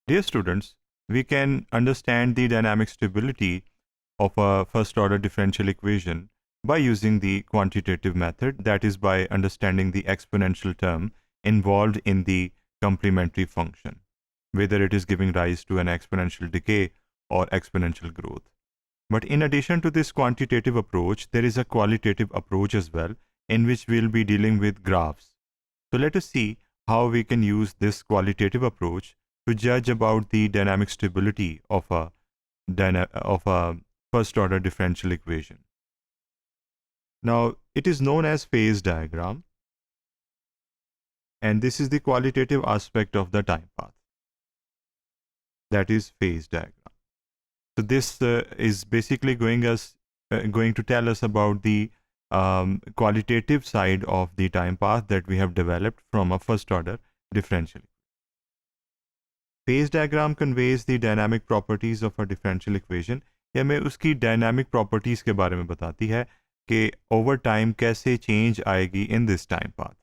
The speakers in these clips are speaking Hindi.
Dear students, we can understand the dynamic stability of a first order differential equation by using the quantitative method, that is, by understanding the exponential term involved in the complementary function, whether it is giving rise to an exponential decay or exponential growth. But in addition to this quantitative approach, there is a qualitative approach as well, in which we'll be dealing with graphs. So let us see how we can use this qualitative approach to judge about the dynamic stability of a first order differential equation. Now, it is known as phase diagram, and this is the qualitative aspect of the time path, that is phase diagram. So this is basically going to tell us about the qualitative side of the time path that we have developed from a first order differential. Phase diagram conveys the dynamic properties of a differential equation. ये हमें उसकी dynamic properties के बारे में बताती है कि over time कैसे change आएगी in this time path.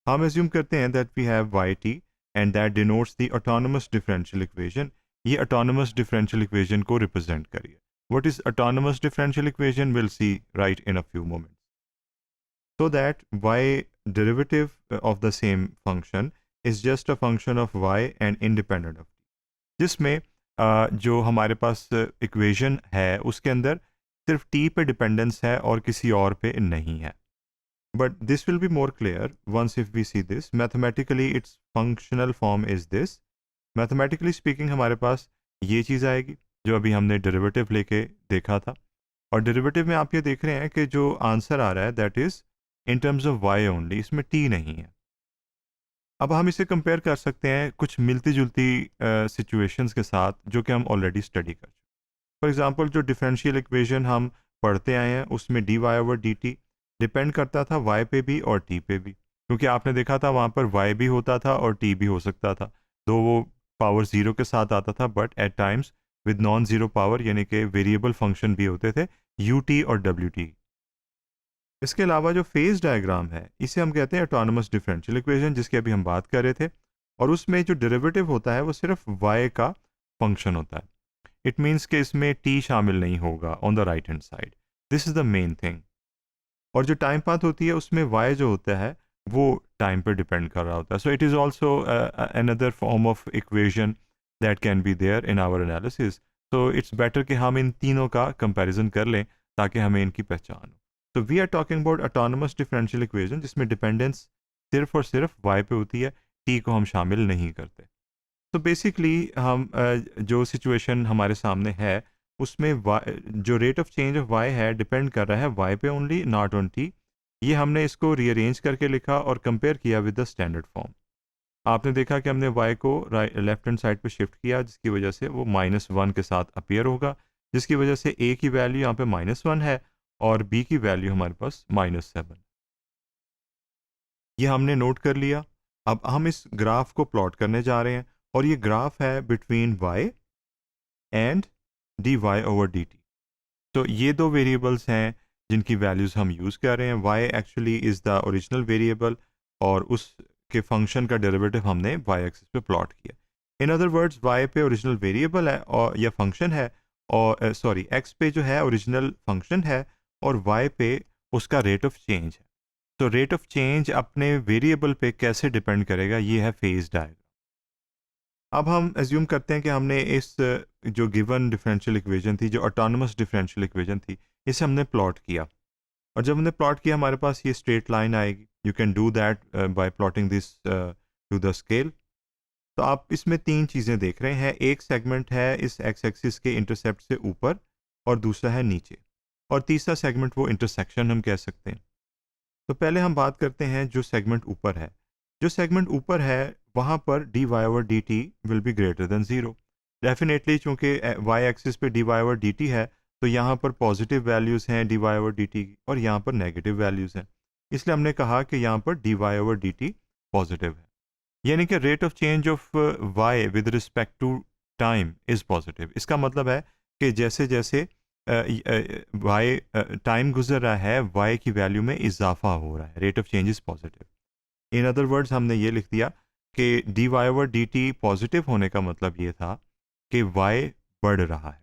हम assume करते हैं that we have yt and that denotes the autonomous differential equation. ये autonomous differential equation को represent करिए. What is autonomous differential equation? We'll see right in a few moments. So that y derivative of the same function is just a function of y and independent of t. जिसमें जो हमारे पास इक्वेशन है उसके अंदर सिर्फ t पे डिपेंडेंस है और किसी और पे नहीं है. But this will be more clear once if we see this. Mathematically its functional form is this. Mathematically speaking हमारे पास ये चीज़ आएगी जो अभी हमने डेरिवेटिव लेके देखा था, और डेरिवेटिव में आप ये देख रहे हैं कि जो आंसर आ रहा है that is in terms of y only, इसमें t नहीं है. अब हम इसे कंपेयर कर सकते हैं कुछ मिलती जुलती सिचुएशंस के साथ जो कि हम ऑलरेडी स्टडी कर चुके. फॉर एग्जांपल जो डिफरेंशियल इक्वेशन हम पढ़ते आए हैं उसमें dy ओवर dt डिपेंड करता था y पे भी और t पे भी, क्योंकि आपने देखा था वहाँ पर y भी होता था और t भी हो सकता था, तो वो पावर ज़ीरो के साथ आता था, but at times with non zero power, यानी कि वेरिएबल फंक्शन भी होते थे ut और wt. इसके अलावा जो फेज डायग्राम है इसे हम कहते हैं ऑटोनमस डिफरेंशियल इक्वेशन, जिसकी अभी हम बात कर रहे थे, और उसमें जो डेरिवेटिव होता है वो सिर्फ y का फंक्शन होता है. इट मीन्स कि इसमें t शामिल नहीं होगा on the right hand side. This is the main thing. और जो टाइम पाथ होती है उसमें y जो होता है वो टाइम पर डिपेंड कर रहा होता है. So it is also another form of equation that can be there in our analysis. So it's better कि हम इन तीनों का कंपैरिजन कर लें ताकि हमें इनकी पहचान हो. तो we are talking about autonomous differential equation जिसमें डिपेंडेंस सिर्फ और सिर्फ y पे होती है, t को हम शामिल नहीं करते. तो बेसिकली हम जो सिचुएशन हमारे सामने है उसमें जो rate of change of y है डिपेंड कर रहा है y पे ओनली, नॉट ऑन t. ये हमने इसको रीअरेंज करके लिखा और कंपेयर किया विद द स्टैंडर्ड फॉर्म. आपने देखा कि हमने y को लेफ्ट हैंड साइड पे शिफ्ट किया जिसकी वजह से वो -1 के साथ अपीयर होगा, जिसकी वजह से a की वैल्यू यहाँ पे -1 है और b की वैल्यू हमारे पास -7. ये हमने नोट कर लिया. अब हम इस ग्राफ को प्लॉट करने जा रहे हैं और ये ग्राफ है between y and dy over dt. तो ये दो वेरिएबल्स हैं जिनकी वैल्यूज़ हम यूज़ कर रहे हैं. y actually is the original variable और उसके फंक्शन का डेरिवेटिव हमने y एक्सिस पे प्लॉट किया. इन अदर वर्ड्स y पे ओरिजिनल वेरिएबल है और या फंक्शन है, और सॉरी x पे जो है ओरिजिनल फंक्शन है और y पे उसका रेट ऑफ चेंज है. तो रेट ऑफ चेंज अपने वेरिएबल पे कैसे डिपेंड करेगा, ये है फेज डायग्राम. अब हम एज्यूम करते हैं कि हमने इस जो गिवन डिफरेंशियल इक्वेशन थी, जो ऑटोनमस डिफरेंशियल इक्वेशन थी, इसे हमने प्लॉट किया, और जब हमने प्लॉट किया हमारे पास ये स्ट्रेट लाइन आएगी. You can do that by plotting this to the scale. तो आप इसमें तीन चीज़ें देख रहे हैं. एक सेगमेंट है इस एक्स एक्सिस के इंटरसेप्ट से ऊपर और दूसरा है नीचे, और तीसरा सेगमेंट वो इंटरसेक्शन हम कह सकते हैं. तो पहले हम बात करते हैं जो सेगमेंट ऊपर है. जो सेगमेंट ऊपर है वहाँ पर dy over dt will be greater than 0. Definitely चूँकि y एक्सिस पे dy ओवर dt है तो यहाँ पर पॉजिटिव वैल्यूज़ हैं dy ओवर dt की और यहाँ पर नेगेटिव वैल्यूज़ हैं, इसलिए हमने कहा कि यहाँ पर dy ओवर dt पॉजिटिव है. यानी कि rate of change of y with respect to time is positive. इसका मतलब है कि जैसे जैसे y टाइम गुजर रहा है y की वैल्यू में इजाफा हो रहा है. Rate of change is positive. In other words हमने ये लिख दिया कि D Y over D T positive होने का मतलब ये था कि वाई बढ़ रहा है।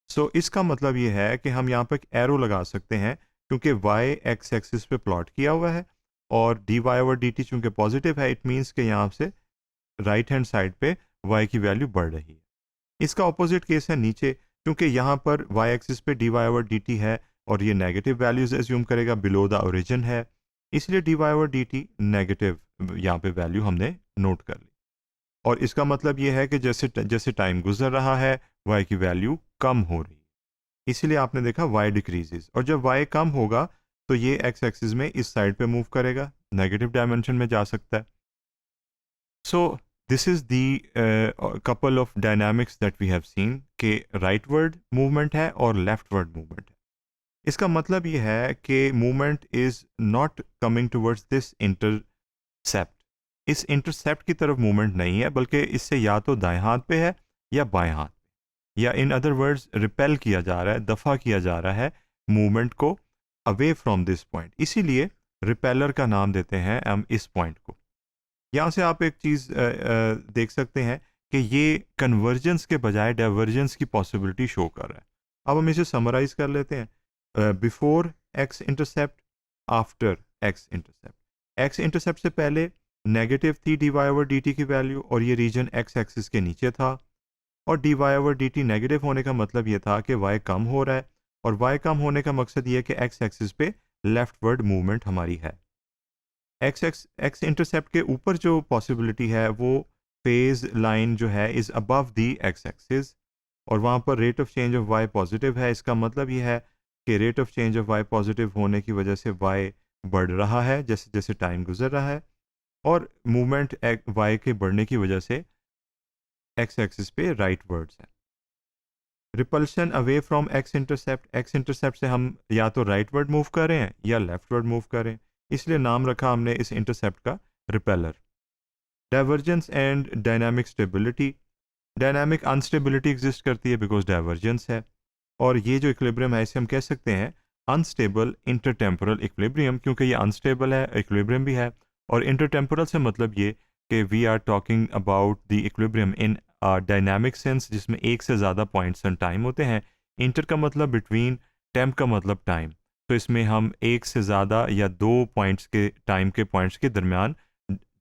सो इसका मतलब ये है कि हम यहाँ पर एक एरो लगा सकते हैं क्योंकि वाई एक्स एक्सिस पे प्लॉट किया हुआ है और D Y over D T चूँकि पॉजिटिव है, इट मीन्स कि यहाँ से राइट हैंड साइड पे वाई की वैल्यू बढ़ रही है। इसका ऑपोजिट केस है नीचे, क्योंकि यहाँ पर वाई एक्सिस पे D Y over D T है और ये नेगेटिव वैल्यूज एज्यूम करेगा, बिलो द ओरिजिन है, इसलिए D Y over D T negative यहाँ पे वैल्यू हमने नोट कर ली। और इसका मतलब ये है कि जैसे जैसे टाइम गुजर रहा है वाई की वैल्यू कम हो रही है, इसीलिए आपने देखा वाई डिक्रीजेस, और जब वाई कम होगा तो ये एक्स एक्सिस में इस साइड पे मूव करेगा, नेगेटिव डायमेंशन में जा सकता है। So this is the couple of dynamics that we have seen कि राइटवर्ड मूवमेंट है और लेफ्टवर्ड मूवमेंट है। इसका मतलब ये है कि movement is not coming towards this intercept, इस इंटरसेप्ट की तरफ मूवमेंट नहीं है, बल्कि इससे या तो दाएं हाथ पे है या बाएं हाथ पे, या इन अदर वर्ड्स रिपेल किया जा रहा है, दफा किया जा रहा है मूवमेंट को अवे फ्रॉम दिस पॉइंट। इसीलिए रिपेलर का नाम देते हैं हम इस पॉइंट को। यहाँ से आप एक चीज़ देख सकते हैं कि ये कन्वर्जेंस के बजाय डाइवर्जेंस की पॉसिबिलिटी शो कर रहा है। अब हम इसे समराइज कर लेते हैं, before X intercept, after X intercept. X intercept से पहले नेगेटिव थी D Y over D T की वैल्यू और ये रीजन एक्स एक्सिस के नीचे था, और D Y over D T negative होने का मतलब ये था कि वाई कम हो रहा है, और वाई कम होने का मकसद ये है कि एक्स एक्सिस पे लेफ्टवर्ड मूवमेंट हमारी है। एक्स इंटरसेप्ट के ऊपर जो पॉसिबिलिटी है वो फेज लाइन जो है is above the X axis, और वहाँ पर rate of change of Y positive है। इसका मतलब ये है कि rate of change of Y positive होने की वजह से वाई बढ़ रहा है जैसे जैसे टाइम गुजर रहा है, और मूवमेंट वाई के बढ़ने की वजह से एक्स एक्सिस पे राइट वर्ड्स है। Repulsion away from x intercept से हम या तो राइट वर्ड मूव कर रहे हैं या लेफ्ट वर्ड मूव कर रहे हैं, इसलिए नाम रखा हमने इस इंटरसेप्ट का repeller. Divergence and dynamic stability, dynamic unstability exist करती है बिकॉज डाइवर्जेंस है, और ये जो इक्विलिब्रियम है इसे हम कह सकते हैं अनस्टेबल इंटरटेम्पोरल इक्विलिब्रियम, क्योंकि ये अनस्टेबल है, इक्विलिब्रियम भी है, और इंटरटेम्पोरल से मतलब ये कि we are talking about the equilibrium in dynamic sense, जिसमें एक से ज़्यादा पॉइंट्स एंड टाइम होते हैं। इंटर का मतलब बिटवीन, टेम्प का मतलब टाइम, तो इसमें हम एक से ज़्यादा या दो पॉइंट्स के टाइम के पॉइंट्स के दरमियान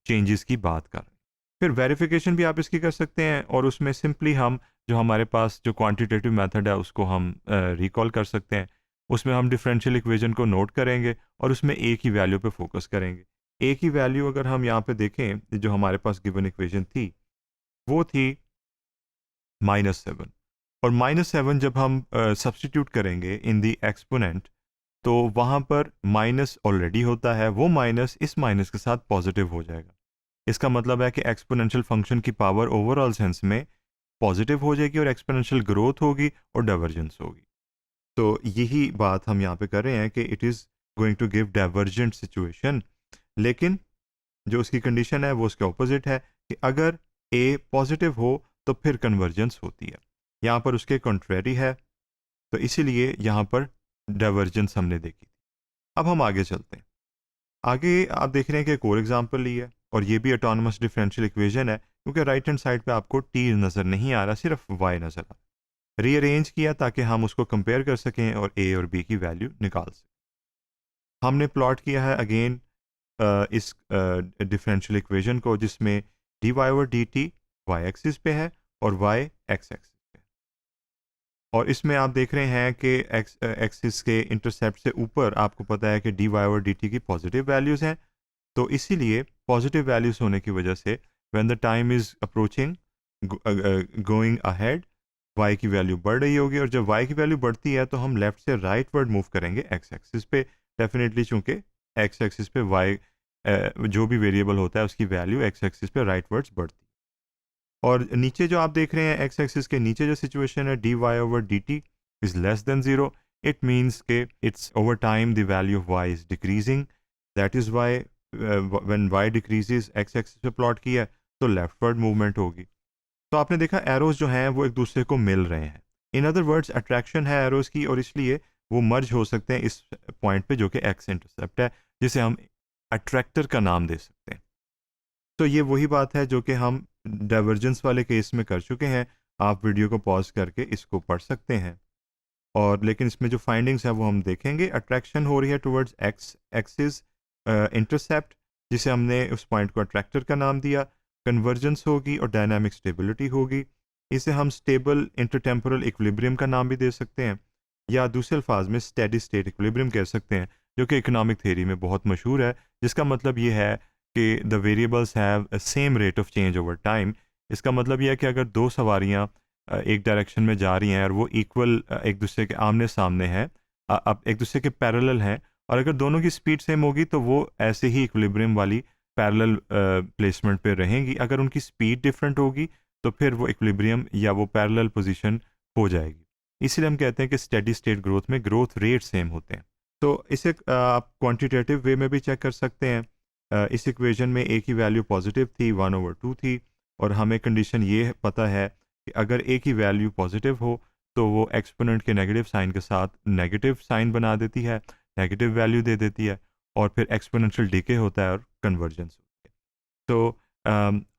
चेंजेस की बात कर रहे हैं। फिर वेरिफिकेशन भी आप इसकी कर सकते हैं, और उसमें सिंपली हम जो हमारे पास जो क्वांटिटेटिव मेथड है उसको हम रिकॉल कर सकते हैं। उसमें हम डिफरेंशियल इक्वेशन को नोट करेंगे और उसमें ए की वैल्यू पे फोकस करेंगे। ए की वैल्यू अगर हम यहाँ पे देखें, जो हमारे पास गिवन इक्वेशन थी वो थी -7, और -7 जब हम सब्स्टिट्यूट करेंगे इन दी एक्सपोनेंट, तो वहाँ पर माइनस ऑलरेडी होता है, वो माइनस इस माइनस के साथ पॉजिटिव हो जाएगा। इसका मतलब है कि एक्सपोनेंशियल फंक्शन की पावर ओवरऑल सेंस में पॉजिटिव हो जाएगी और एक्सपोनेंशियल ग्रोथ होगी और डाइवर्जेंस होगी। तो यही बात हम यहाँ पे कर रहे हैं कि it is going to give divergent situation, लेकिन जो उसकी कंडीशन है वो उसके ऑपोजिट है कि अगर ए पॉजिटिव हो तो फिर कन्वर्जेंस होती है। यहाँ पर उसके कॉन्ट्रेरी है, तो इसीलिए यहाँ पर डाइवर्जेंस हमने देखी। अब हम आगे चलते हैं। आगे आप देख रहे हैं कि एक और एग्जाम्पल ली है, और ये भी ऑटोनमस डिफरेंशियल इक्वेशन है, क्योंकि राइट हैंड साइड पे आपको टी नज़र नहीं आ रहा, सिर्फ वाई नज़र आ रहा। रीअरेंज किया ताकि हम उसको कंपेयर कर सकें और ए और बी की वैल्यू निकाल सकें। हमने प्लॉट किया है अगेन इस डिफरेंशियल इक्वेशन को, जिसमें D Y over D T Y axis पे है और वाई एक्स एक्सिस पे है, और इसमें आप देख रहे हैं कि एक्स एक्सिस के इंटरसेप्ट से ऊपर आपको पता है कि D Y over D T की पॉजिटिव वैल्यूज़ हैं, तो इसीलिए पॉजिटिव वैल्यूज होने की वजह से when the time is approaching going ahead, Y की वैल्यू बढ़ रही होगी, और जब वाई की वैल्यू बढ़ती है तो हम लेफ्ट से राइट वर्ड मूव करेंगे एक्स एक्सिस पे, डेफिनेटली चूंकि एक्स एक्सिस पे वाई जो भी वेरिएबल होता है उसकी वैल्यू एक्स एक्सिस पे राइट वर्ड्स बढ़ती है। और नीचे जो आप देख रहे हैं एक्स एक्सिस के नीचे जो सिचुएशन है D Y over D T is less than zero, it means के it's over time the value of Y is decreasing, that is Y when Y decreases X axis पे प्लॉट किया तो लेफ्टवर्ड मूवमेंट होगी। तो आपने देखा एरोज जो हैं वो एक दूसरे को मिल रहे हैं, इन अदर वर्ड्स अट्रैक्शन है एरोज की, और इसलिए वो मर्ज हो सकते हैं इस पॉइंट पे जो कि एक्स इंटरसेप्ट है, जिसे हम अट्रैक्टर का नाम दे सकते हैं। तो ये वही बात है जो कि हम डाइवर्जेंस वाले केस में कर चुके हैं। आप वीडियो को पॉज करके इसको पढ़ सकते हैं। और लेकिन इसमें जो फाइंडिंग्स हैं वो हम देखेंगे। अट्रैक्शन हो रही है टुवर्ड्स एक्स एक्सिस इंटरसेप्ट, जिसे हमने उस पॉइंट को अट्रैक्टर का नाम दिया। कन्वर्जेंस होगी और डायनामिक स्टेबिलिटी होगी। इसे हम स्टेबल इंटरटेम्पोरल इक्विलिब्रियम का नाम भी दे सकते हैं, या दूसरे अल्फाज में स्टेडी स्टेट इक्विलिब्रियम कह सकते हैं, जो कि इकोनॉमिक थ्योरी में बहुत मशहूर है, जिसका मतलब ये है कि the variables have same rate of change over time. इसका मतलब यह है कि अगर दो सवारियाँ एक डायरेक्शन में जा रही हैं और वो इक्वल एक दूसरे के आमने सामने हैं, अब एक दूसरे के पैरेलल हैं, और अगर दोनों की स्पीड सेम होगी तो वो ऐसे ही इक्विलिब्रियम वाली पैरेलल प्लेसमेंट पे रहेंगी। अगर उनकी स्पीड डिफरेंट होगी तो फिर वो इक्विलिब्रियम या वो पैरेलल पोजीशन हो जाएगी। इसीलिए हम कहते हैं कि स्टेडी स्टेट ग्रोथ में ग्रोथ रेट सेम होते हैं। तो इसे आप क्वांटिटेटिव वे में भी चेक कर सकते हैं। इस इक्वेशन में ए की वैल्यू पॉजिटिव थी, 1/2 थी, और हमें कंडीशन ये पता है कि अगर ए की वैल्यू पॉजिटिव हो तो वो एक्सपोनेंट के नेगेटिव साइन के साथ नेगेटिव साइन बना देती है, नेगेटिव वैल्यू दे देती है, और फिर एक्सपोनेंशियल डिके होता है और कन्वर्जेंस होती है। तो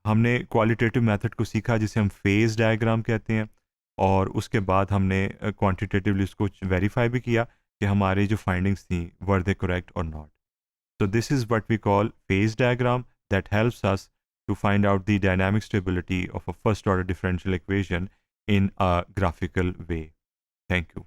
हमने क्वालिटेटिव मेथड को सीखा जिसे हम फेज डायग्राम कहते हैं, और उसके बाद हमने क्वांटिटेटिवली उसको वेरीफाई भी किया कि हमारी जो फाइंडिंग्स थी वर दे करेक्ट और not. So this is what we call phase diagram that helps us to find out the dynamic stability of a first order differential equation in a graphical way. Thank you.